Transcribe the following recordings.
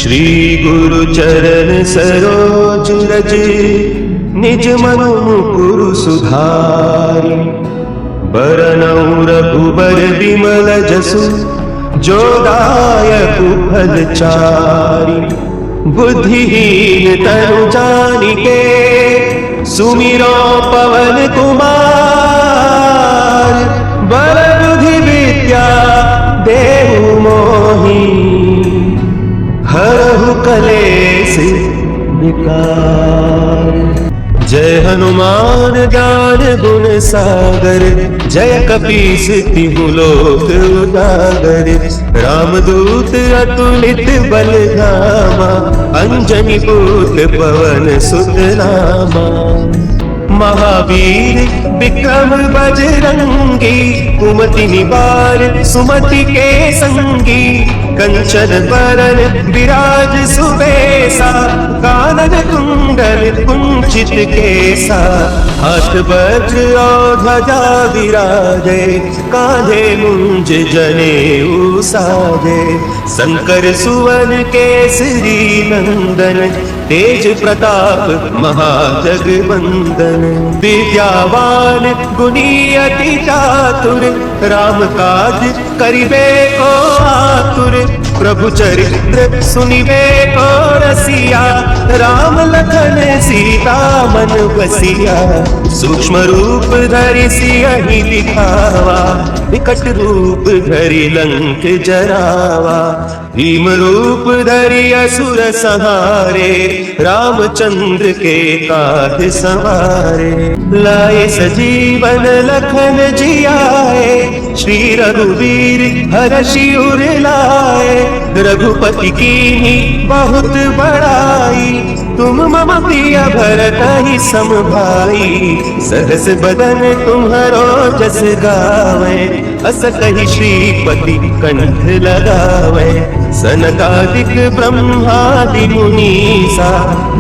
श्री गुरु चरण सरोज रज निज मनु मुकुरु सुधारि। बरनउँ रघुबर विमल जसु जो दायकु फल चारि। बुद्धिहीन तनु जानिके सुमिरो पवन कुमार। बल बुद्धि विद्या देहु मोहि हरहु कलेश विकार। जय हनुमान ज्ञान गुण सागर जय कपीस तिहु लोक उजागर। रामदूत अतुलित बल धामा अंजनी पुत्र पवन सुत नामा। महावीर विक्रम बजरंगी कुमति निवार सुमति के संगी। कंचन बरन विराज सुबेसा कानन कुंडल कुंचित केसा। हाथ वज्र और ध्वजा विराजे कांधे मुंज जनेऊ साजे। शंकर सुवन केसरी नंदन तेज प्रताप महाजगवंदन। विद्यावान गुणी अति चातुर राम काज करिबे को आतुर। प्रभु चरित्र सुनिबे को रसिया राम लखन सीता मन बसिया। सूक्ष्म रूप धरि सियहि दिखावा विकट रूप धरि लंक जरावा। भीम रूप धरि असुर संहारे रामचंद्र के काज संवारे। लाए सजीवन लखन जियाए श्री रघुवीर हरषि उर लाए। रघुपति कीन्ही बहुत बड़ाई तुम मम प्रिय भरतहि सम भाई। सहस बदन तुम्हरो जस गावे अस कहि श्रीपति कंठ लगावे। सनकादिक ब्रह्मादि मुनीसा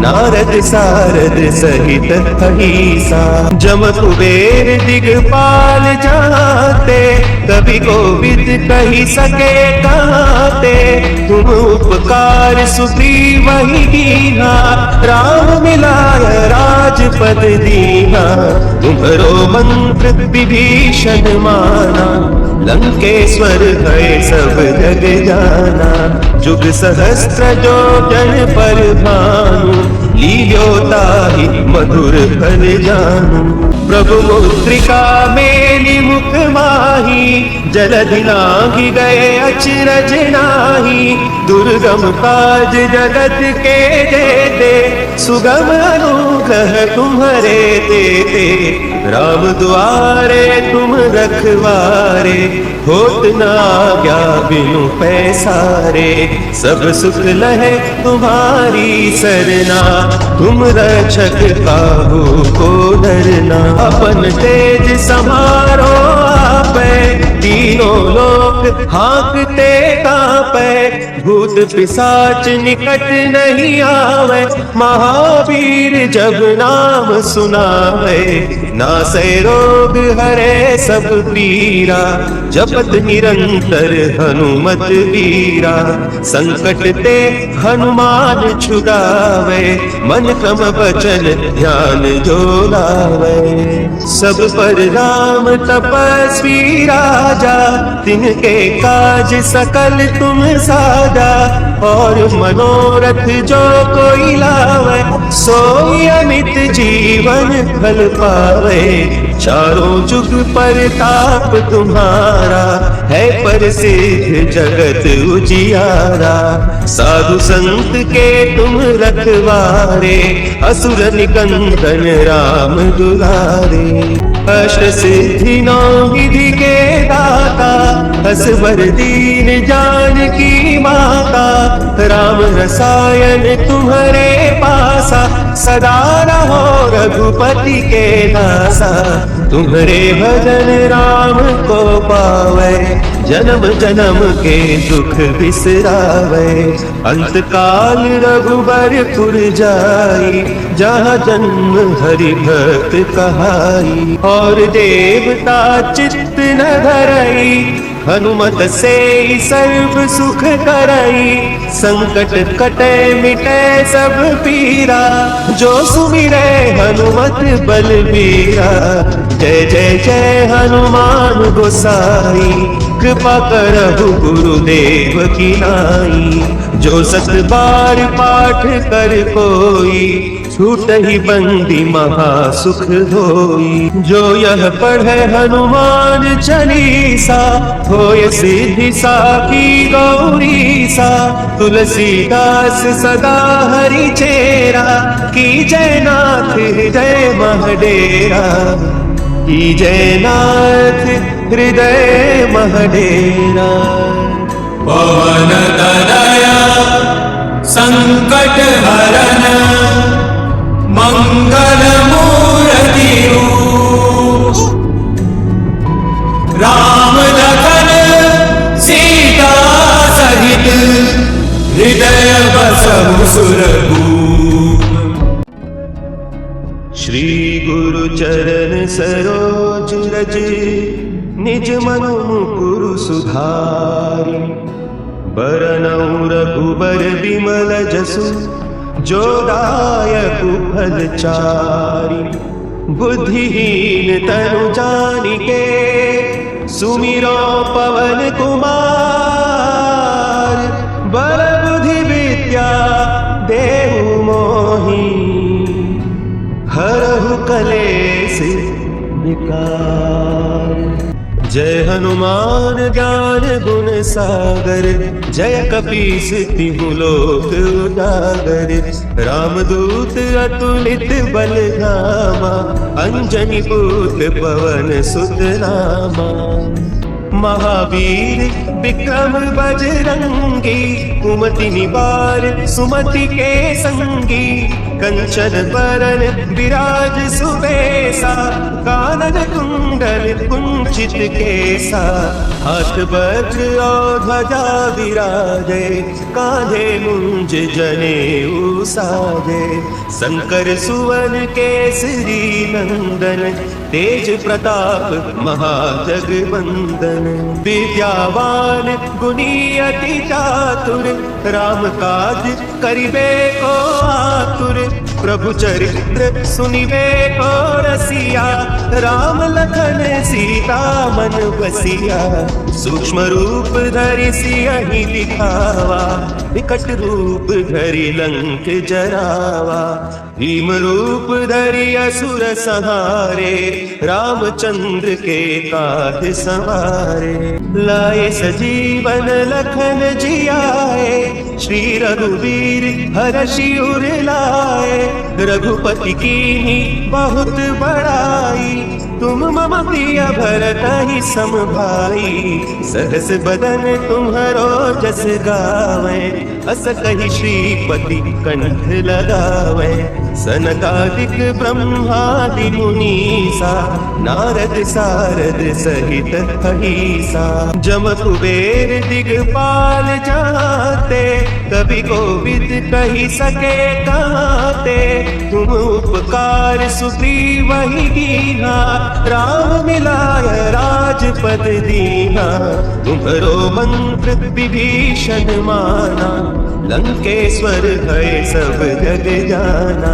नारद सारद सहित अहिसा। जम कुबेर दिगपाल जाते कवि कोविद कहि सके कहते। तुम उपकार सुग्रीव ही कीन्हा राम मिलाय राजपद दीन्हा। तुम्हरो मंत्र विभीषण माना लंकेश्वर भय सब जग जाना। जुग सहस्त्र जो जन पर भानु लील्योताहि मधुर फल जानू। प्रभु मुद्रिका मेलि मुख माही जलधि लांघि गए अचरज नाही। दुर्गम काज जगत के जेते सुगम अनुग्रह तुम्हरे तेते। राम दुआरे तुम रखवारे होत न आज्ञा बिनु पैसारे। सब सुख लहे तुम्हारी सरना तुम रक्षक काहू को डरना। अपन तेज समारो आपै तीनों लोक हाँकते कांपै। भूत पिशाच निकट नहीं आवे महावीर जब नाम सुनावे। नासै रोग हरे सब पीरा जपत निरंतर हनुमत वीरा। संकट ते हनुमान छुड़ावे मन क्रम वचन ध्यान जो लावे। सब पर राम तपस्वी राजा तिनके काज सकल तुम साजा। और मनोरथ जो कोई लावे सोई अमित जीवन फल पावे। चारों जुग परताप तुम्हारा है प्रसिद्ध जगत उजियारा। साधु संत के तुम रखवारे असुर निकंदन राम दुलारे। अष्ट सिद्धि नौ निधि के दाता असवर दीन जानकी माता। राम रसायन तुम्हारे पासा सदा रहो रघुपति के दासा। तुम्हारे भजन राम को पावे जन्म जन्म के दुख बिसरावे। अंत काल रघुबरपुर जाई जहाँ जन्म हरि भक्त कहाई। और देवता चित्त न धरई हनुमत से सर्व सुख करई, संकट कटे मिटे सब पीरा, जो सुमिरे हनुमत बलबीरा। जय जय जय हनुमान गोसाई, कृपा करहु गुरुदेव की नाई। जो सत बार पाठ कर कोई, छूट ही बंदी महा सुख होई। जो यह पढ़े हनुमान चालीसा, होय सिद्धि साखी गौरी सा। तुलसीदास सदा हरि चेरा, की जय नाथ हृदय महडेरा, की जय नाथ हृदय महडेरा। पवन तनया संकट हरन, मंगल मूर्ति राम लखन सीता सहित, हृदय बसहु सुरभूप। श्री गुरु चरण सरोज रज, निज मनु मुकुरु सुधारि। बरनउँ रघुबर बिमल जसु, जो दायक फल चारि। बुद्धिहीन तनु जानिके, सुमिरो पवन कुमार। बल बुद्धि विद्या देहु मोहि, हरहु कलेस विकार। जय हनुमान ज्ञान गुण सागर, जय कपीस तिहु लोक उजागर। रामदूत अतुलित बल धामा, अंजनी पुत्र पवन सुत नामा। महावीर विक्रम बजरंगी, कुमति निवार सुमति के संगी। कंचन बरन विराज सुबेसा, कानन कुंडल कुंचित केसा। हाथ वज्र और ध्वजा विराजे, कांधे मुंज जनेऊ साजे। शंकर सुवन केसरी नंदन, तेज प्रताप महाजगवंदन। विद्यावान गुणी अति चातुर, राम काज करिबे को आतुर। प्रभु चरित्र सुनिबे को रसिया, राम लखन सीता मन बसिया। सूक्ष्म रूप धरि सियहि दिखावा, विकट रूप धरि लंक जरावा। भीम रूप धरि असुर संहारे, रामचंद्र के काज संवारे। लाए सजीवन लखन जियाए, श्री रघुवीर हरषि उर लाए। रघुपति कीन्ही बहुत बड़ाई, तुम मम प्रिय भरतहि सम भाई। सहस बदन तुम्हरो जस गावे, अस कहि श्रीपति कंठ लगावे। सनकादिक ब्रह्मादि मुनीसा, नारद सारद सहित अहिसा। जम कुबेर दिगपाल जाते, कवि कोविद कहि सके काते। तुम उपकार सुग्रीव ही कीन्हा, राम मिलाय राजपद दीन्हा। तुम्हरो मंत्र विभीषण माना, लंकेश्वर है सब जग जाना।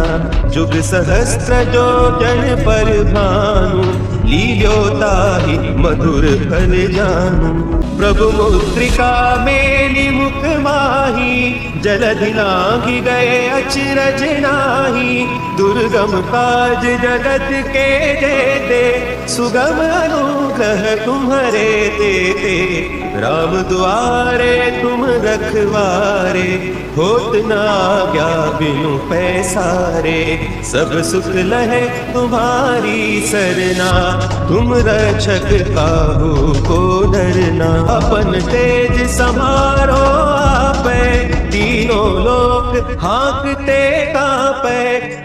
जुग सहस्त्र जो जन पर भानु, लील्योताहि मधुर फल जानू। प्रभु मुद्रिका मेलि मुख माही, जलधि लांघि गए अचरज नाहि। दुर्गम काज जगत के जेते, सुगम अनुग्रह तुम्हरे तेते। राम दुआरे तुम रखवारे, होत न आज्ञा बिनु पैसारे। सब सुख लहे तुम्हारी सरना, तुम रक्षक काहू को डरना। अपन तेज समारो आपे, तीनों लोक लोग हाँकते कांपे,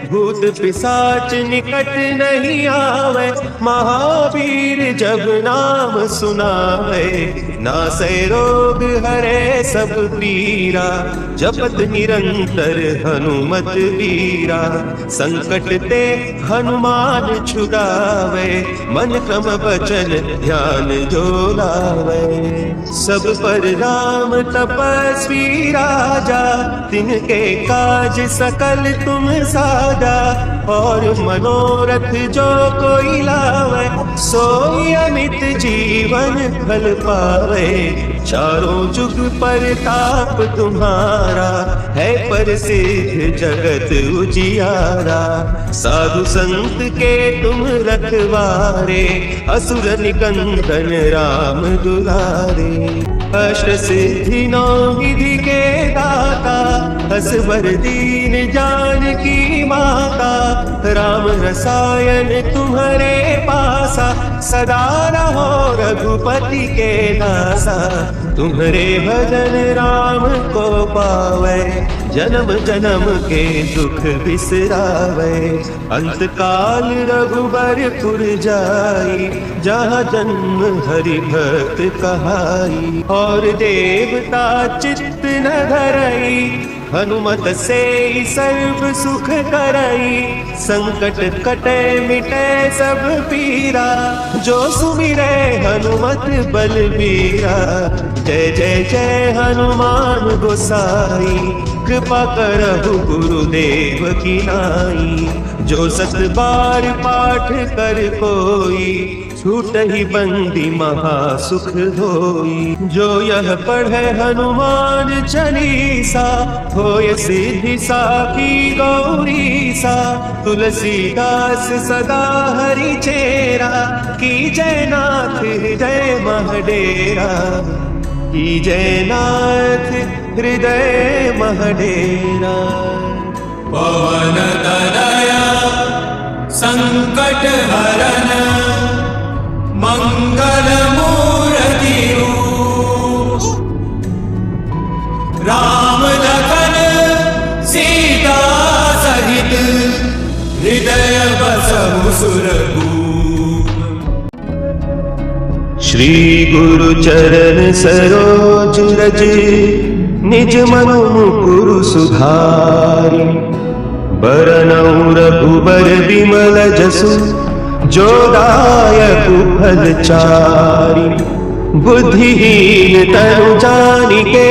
भूत पिशाच निकट नहीं आवे। महावीर जब नाम सुनावे, नासे रोग हरे सब पीरा। जपत निरंतर हनुमत वीरा, संकट ते हनुमान छुड़ावे। मन क्रम वचन ध्यान जो लावे, सब पर राम तपस्वी राजा। तिनके काज सकल तुम साजा, और मनोरथ जो कोई लावे। सोई अमित जीवन फल पावे, चारों जुग परताप तुम्हारा। है प्रसिद्ध जगत उजियारा, साधु संत के तुम रखवारे। असुर निकंदन राम दुलारे, अष्ट सिद्धि नौ निधि के दाता। असवर दीन जानकी माता, राम रसायन तुम्हारे पासा। सदा रहो रघुपति के दासा, तुम्हारे भजन राम को पावे। जन्म जन्म के दुख बिसरावे, अंत काल रघुबरपुर जाई। जहाँ जन्म हरि भक्त कहाई, और देवता चित्त न धरई। हनुमत से सर्व सुख करई, संकट कटे मिटे सब पीरा। जो सुमिरे हनुमत बलबीरा, जय जय जय हनुमान गोसाई। कृपा करहु गुरुदेव की नाई, जो सत बार पाठ कर कोई। छूट ही बंदी महासुख होई, जो यह पढ़े हनुमान चालीसा। होय सिद्धि साखी गौरीसा, तुलसीदास सदा हरि चेरा। की जय नाथ हृदय महडेरा, की जय नाथ हृदय महडेरा। पवन तनया संकट हरन, मंगल मूर्ति रूप। राम लखन सीता सहित, हृदय बसहु सुरभूप। श्री गुरु चरण सरोज रज, निज मनु मुकुरु सुधारि। बरनउँ रघुबर बिमल जसु, जो दायक फल चारि। बुद्धिहीन तनु जानिके,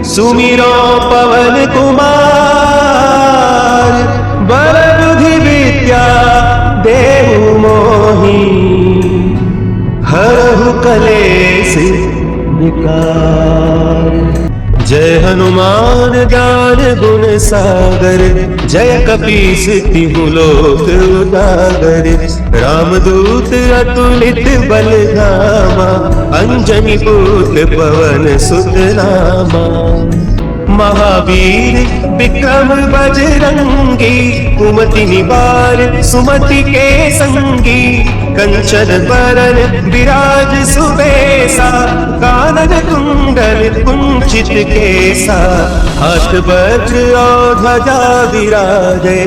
सुमिरो पवन कुमार। बल बुद्धि विद्या देहु मोहि, हरहु कलेश विकार। जय हनुमान ज्ञान गुण सागर, जय कपीस तिहु लोक उजागर। रामदूत अतुलित बल धामा, अंजनी पुत्र पवन सुत नामा। महावीर विक्रम बजरंगी, कुमति निवार सुमति के संगी। कंचन बरन विराज सुबेसा, कानन कुंडल कुंचित केसा। हाथ वज्र और ध्वजा विराजे,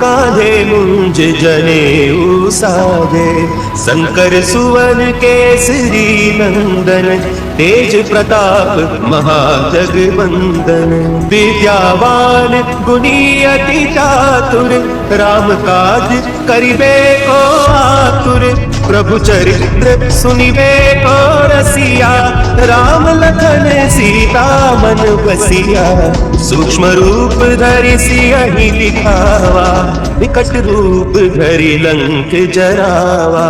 कांधे मुंज जनेऊ साजे। शंकर सुवन केसरी नंदन, तेज प्रताप महाजगवंदन। विद्यावान गुणी अति चातुर, राम काज करिबे को आतुर। प्रभु चरित्र सुनिबे को रसिया, राम लखन सीता मन बसिया। सूक्ष्म रूप धरि सियहि दिखावा, विकट रूप धरि लंक जरावा।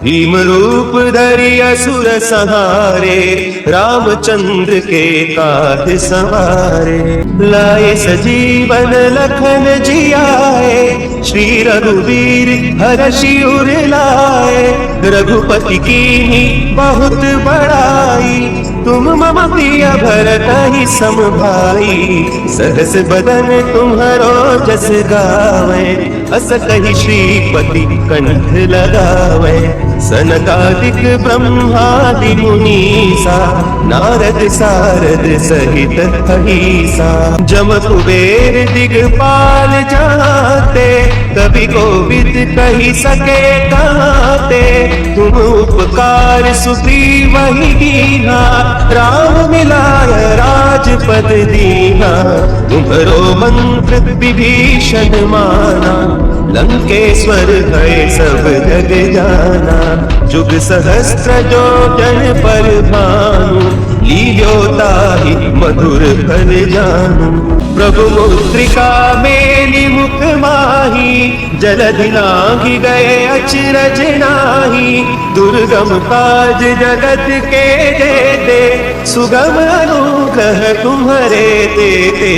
भीम रूप धरि असुर संहारे, रामचंद्र के काज सवारे। लाए सजीवन लखन जियाए, श्री रघुवीर हरषि उर लाए। रघुपति कीन्ही बहुत बड़ाई, तुम मम प्रिय भरत सम भाई। सहस बदन तुम्हारो जस गावे, अस कहि श्रीपति कंठ लगावे। सनकादिक ब्रह्मादि मुनीसा नारद सारद सहित अहिसा जम कुबेर दिगपाल जाते कभी कोविद कही सके कहते तुम उपकार सुग्रीव वही दीना राम मिलाय राजपद दीना तुम्हरो मंत्र विभीषण माना लंकेश्वर है सब जग जाना जुग सहस्त्र जो जन पर भानु लील्योता ही मधुर फल जानू प्रभु मुद्रिका मेली मुख माही जलधि लांघि गए अचरज नाही दुर्गम काज जगत के देते सुगम अनुग्रह तुम्हारे देते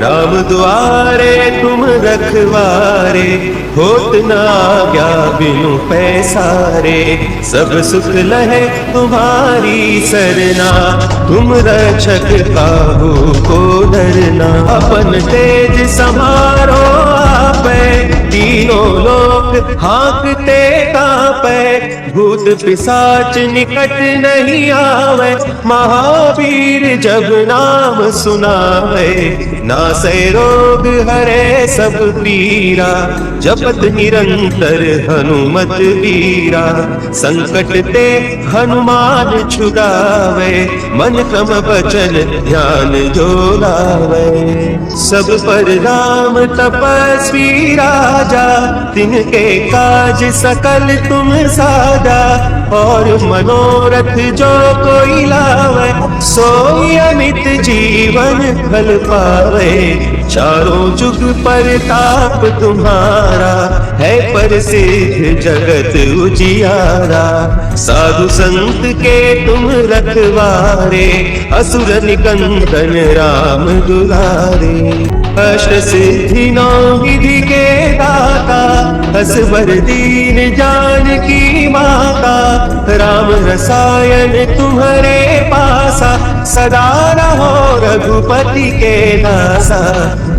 राम द्वारे तुम रखवारे होत न आज्ञा बिनु पैसारे सब सुख लहे तुम्हारी सरना तुम रक्षक काहू को डरना अपन तेज समारो आपे तीनों लोक हाँकते कांपे भूत पिशाच निकट नहीं आवे महावीर जब नाम सुनावे नासै रोग हरे सब पीरा जपत निरंतर हनुमत वीरा संकट ते हनुमान छुड़ावे मन क्रम वचन ध्यान जो लावे सब पर राम तपस्वी राजा तिनके काज सकल तुम साजा और मनोरथ जो कोई लावे सोई अमित जीवन फल पावे चारों जुग परताप तुम्हारा है प्रसिद्ध जगत उजियारा साधु संत के तुम रखवारे असुर निकंदन राम दुलारे अष्ट सिद्धि नौ विधि के दाता असवर दीन जानकी माता राम रसायन तुम्हारे पासा सदा रहो रघुपति के दासा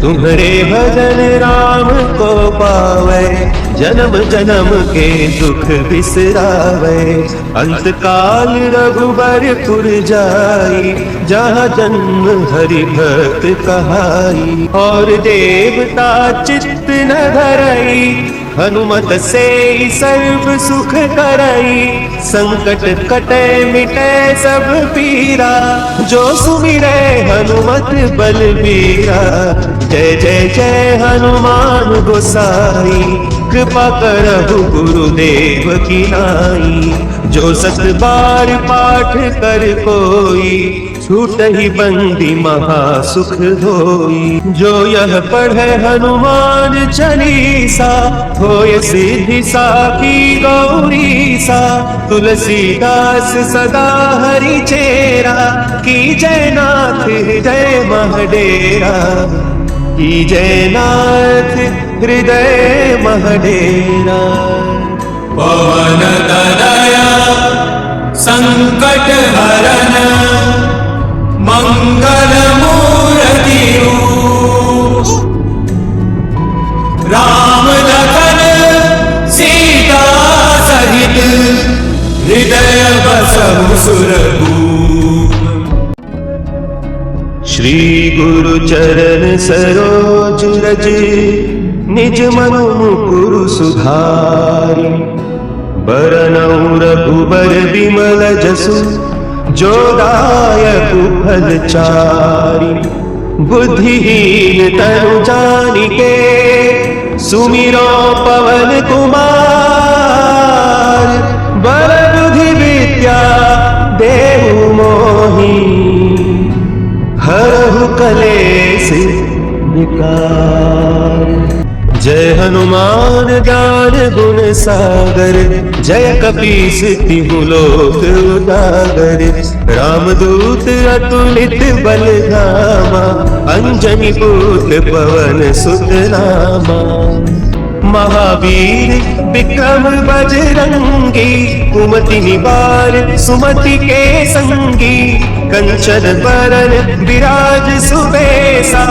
तुम्हारे भजन राम को पावे जन्म जन्म के दुख बिसरावे अंत काल रघुबरपुर जाई जहाँ जन्म हरि भक्त कहाई और देवता चित्त न धरई हनुमत से सर्व सुख करई संकट कटे मिटे सब पीरा जो सुमिरे हनुमत बलबीरा जय जय जय हनुमान गोसाई कृपा करहु गुरुदेव की नाई जो सत बार पाठ कर कोई छूट ही बंदी महा सुख होई जो यह पढ़े हनुमान चालीसा होय सिद्धि साखी गौरी सा तुलसीदास सदा हरि चेरा की जय नाथ जय महडेरा की जय नाथ हृदय महडेरा पवन तनया संकट हरन मंगल मूर्ति राम लखन सीता सहित हृदय बसहु सुरभूप श्री गुरु चरण सरोज रज निज मनु मुकुरु सुधारि बरनउँ रघुबर विमल जसु जो दायक फल चारि बुद्धिहीन तनु जानिके सुमिरो पवन कुमार बल बुद्धि विद्या देहु मोहि हरहु कलेश विकार जय हनुमान ज्ञान गुण सागर जय कपीस तिहु लोक उजागर रामदूत अतुलित बल धामा अंजनी पुत्र पवन सुत नामा महावीर विक्रम बजरंगी कुमति निवार सुमति के संगी कंचन बरन विराज सुबेसा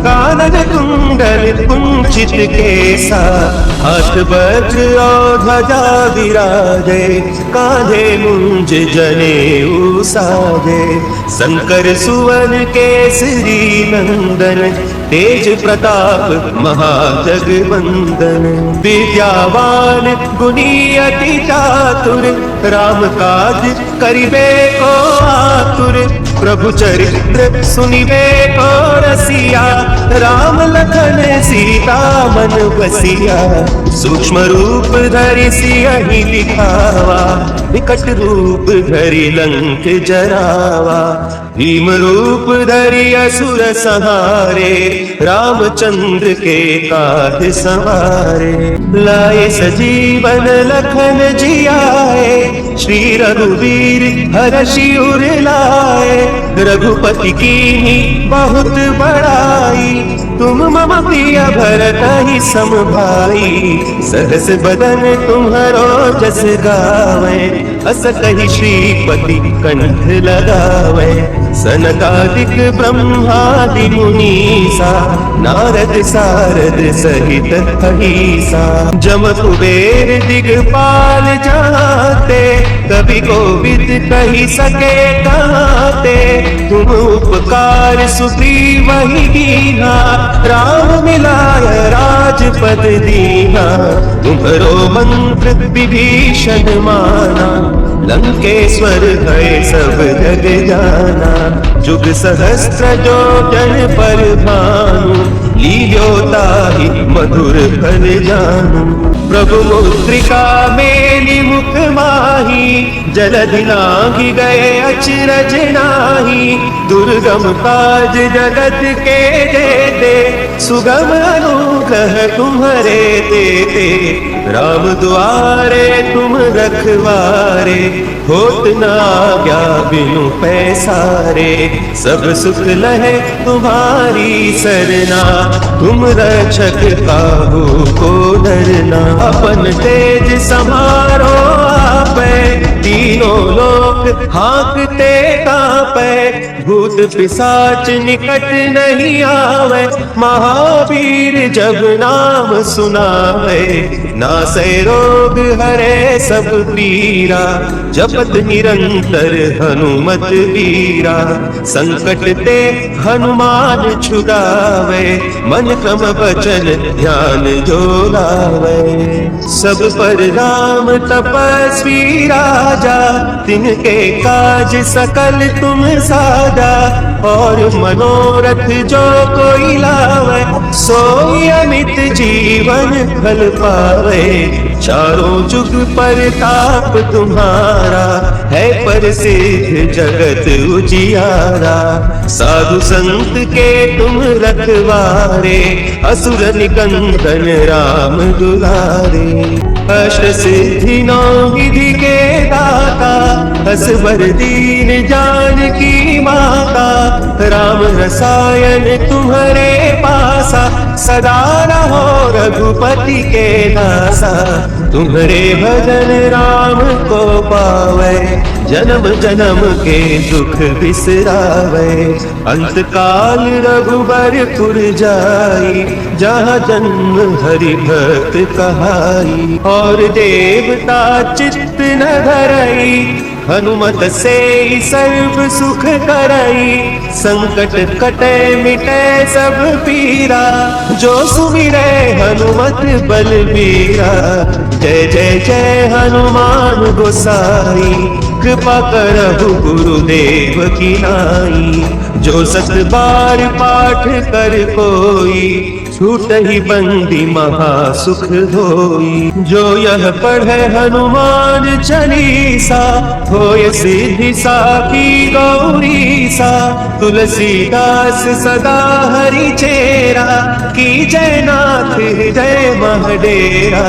कानन कुंडल कुंडल कंचित केसा, हाथ वज्र और ध्वजा विराजे, कांधे मुंज जनेऊ साजे। शंकर सुवन केसरी नंदन, तेज प्रताप महाजगवंदन। विद्यावान गुणी अति चातुर, राम काज करिबे को आतुर। प्रभु चरित्र सुनिबे को रसिया, राम लखन सीता मन बसिया। सूक्ष्म रूप धरि सियहि दिखावा, विकट रूप धरि लंक जरावा। भीम रूप धरि असुर संहारे, रामचंद्र के काज संवारे। लाए सजीवन लखन जियाए, श्री रघुवीर हरषि उर लाए। रघुपति कीन्ही बहुत बड़ाई, तुम मम प्रिय भरतहि सम भाई। सहस बदन तुम्हरो जस गावे, अस कहि श्रीपति कंठ लगावे। सनकादिक ब्रह्मादि मुनीसा, नारद सारद सहित अहिसा। जम कुबेर दिगपाल जाते, कवि कोविद कहि सके कहते। तुम उपकार सुग्रीव ही कीन्हा, राम मिलाय राजपद दीन्हा। तुम्हरो मंत्र विभीषण माना, लंकेश्वर भय सब जग जाना। जुग सहस्त्र जो जन पर भानु, लील्यो ताहि मधुर फल जानू। प्रभु मुद्रिका मेलि मुख माही, जलधि लांघि गए अचरज नाही। दुर्गम काज जगत के जेते, सुगम अनुग्रह तुम्हरे तेते। राम दुआरे तुम रखवारे, होत न आज्ञा बिनु पैसारे। सब सुख लहे तुम्हारी सरना, तुम रक्षक काहू को डरना। अपन तेज समारो आपै, तीनों लोक हाँकते कांपै। भूत पिशाच निकट नहीं आवे, महावीर जब नाम सुनावे। नासै रोग हरे सब पीरा, जपत निरंतर हनुमत वीरा। संकट ते हनुमान छुड़ावे, मन क्रम वचन ध्यान जो लावे। सब पर राम तपस्वी राजा, तिनके काज सकल तुम साजा। और मनोरथ जो कोई लावे, सोई अमित जीवन फल पावे। चारों जुग परताप तुम्हारा, है प्रसिद्ध जगत उजियारा। साधु संत के तुम रखवारे, असुर निकंदन राम दुलारे। अष्ट सिद्धि नौ विधि के दाता, असवर दीन जानकी माता। राम रसायन तुम्हारे पासा, सदा रहो रघुपति के दासा। तुम्हारे भजन राम को पावे, जन्म जन्म के दुख बिसरावे। अंत काल रघुबरपुर जाई, जहाँ जन्म हरि भक्त कहाई। और देवता चित्त न धरई, हनुमत से सर्व सुख करई। संकट कटे मिटे सब पीरा, जो सुमिरे हनुमत बलबीरा। जय जय जय हनुमान गोसाई, कृपा करहु गुरुदेव की नाई। जो सत बार पाठ कर कोई, छूट ही बंदी महा सुख होई। जो यह पढ़े हनुमान चालीसा, होय सिद्धि साखी गौरी सा। तुलसीदास सदा हरि चेरा, की जय नाथ हृदय महडेरा।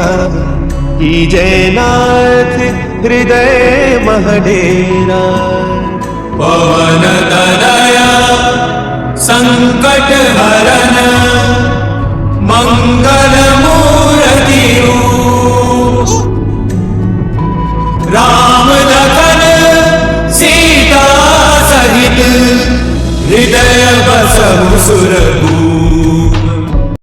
की जय नाथ हृदय महडेरा। पवन तनया संकट हरन, मंगल मूर्ति रूप। राम लखन सीता सहित, हृदय बसहु सुरभूप।